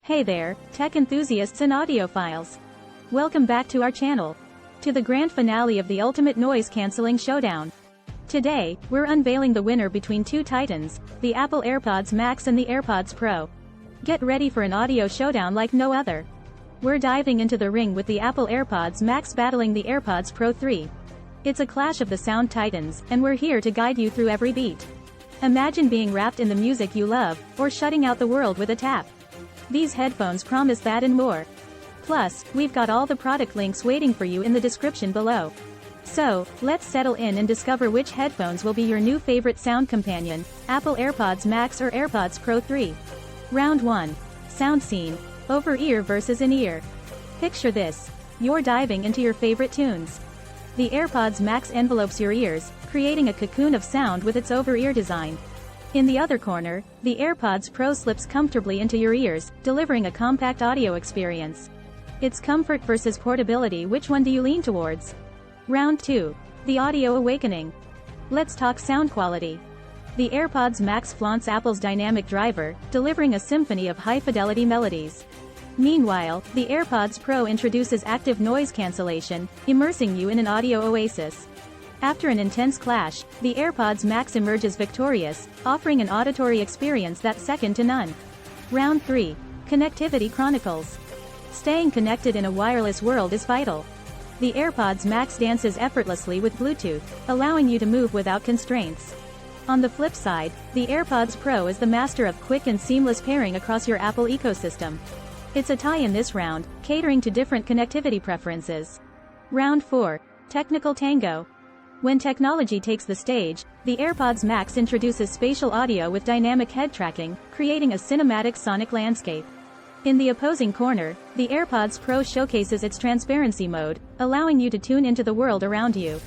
Hey there, tech enthusiasts and audiophiles. Welcome back to our channel. To the grand finale of the ultimate noise-canceling showdown. Today, we're unveiling the winner between two titans, the Apple AirPods Max and the AirPods Pro. Get ready for an audio showdown like no other. We're diving into the ring with the Apple AirPods Max battling the AirPods Pro 3. It's a clash of the sound titans, and we're here to guide you through every beat. Imagine being wrapped in the music you love, or shutting out the world with a tap. These headphones promise that and more. Plus, we've got all the product links waiting for you in the description below. So, let's settle in and discover which headphones will be your new favorite sound companion, Apple AirPods Max or AirPods Pro 3. Round 1. Sound scene. Over-ear versus in-ear. Picture this. You're diving into your favorite tunes. The AirPods Max envelopes your ears, creating a cocoon of sound with its over-ear design. In the other corner, the AirPods Pro slips comfortably into your ears, delivering a compact audio experience. It's comfort versus portability. Which one do you lean towards? Round 2. The Audio Awakening. Let's talk sound quality. The AirPods Max flaunts Apple's dynamic driver, delivering a symphony of high-fidelity melodies. Meanwhile, the AirPods Pro introduces active noise cancellation, immersing you in an audio oasis. After an intense clash, the AirPods Max emerges victorious, offering an auditory experience that's second to none. Round 3. Connectivity Chronicles. Staying connected in a wireless world is vital. The AirPods Max dances effortlessly with Bluetooth, allowing you to move without constraints. On the flip side, the AirPods Pro is the master of quick and seamless pairing across your Apple ecosystem. It's a tie in this round, catering to different connectivity preferences. Round 4. Technical Tango. When technology takes the stage, the AirPods Max introduces spatial audio with dynamic head tracking, creating a cinematic sonic landscape. In the opposing corner, the AirPods Pro showcases its transparency mode, allowing you to tune into the world around you.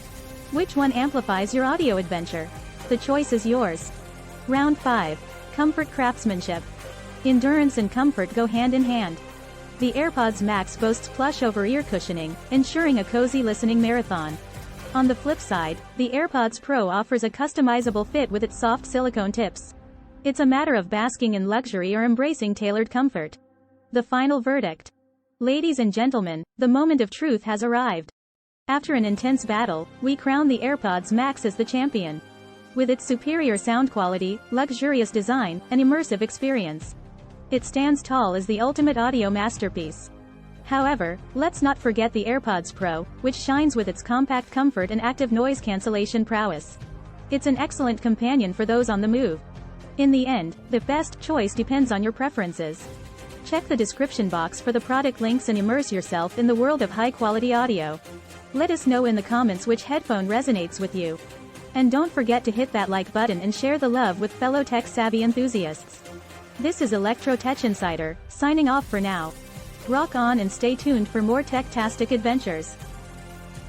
Which one amplifies your audio adventure? The choice is yours. Round 5. Comfort Craftsmanship. Endurance and comfort go hand in hand. The AirPods Max boasts plush over-ear cushioning, ensuring a cozy listening marathon. On the flip side, the AirPods Pro offers a customizable fit with its soft silicone tips. It's a matter of basking in luxury or embracing tailored comfort. The final verdict. Ladies and gentlemen, the moment of truth has arrived. After an intense battle, we crown the AirPods Max as the champion. With its superior sound quality, luxurious design, and immersive experience, it stands tall as the ultimate audio masterpiece. However, let's not forget the AirPods Pro, which shines with its compact comfort and active noise cancellation prowess. It's an excellent companion for those on the move. In the end, the best choice depends on your preferences. Check the description box for the product links and immerse yourself in the world of high-quality audio. Let us know in the comments which headphone resonates with you. And don't forget to hit that like button and share the love with fellow tech-savvy enthusiasts. This is Electro Tech Insider, signing off for now. Rock on and stay tuned for more tech-tastic adventures.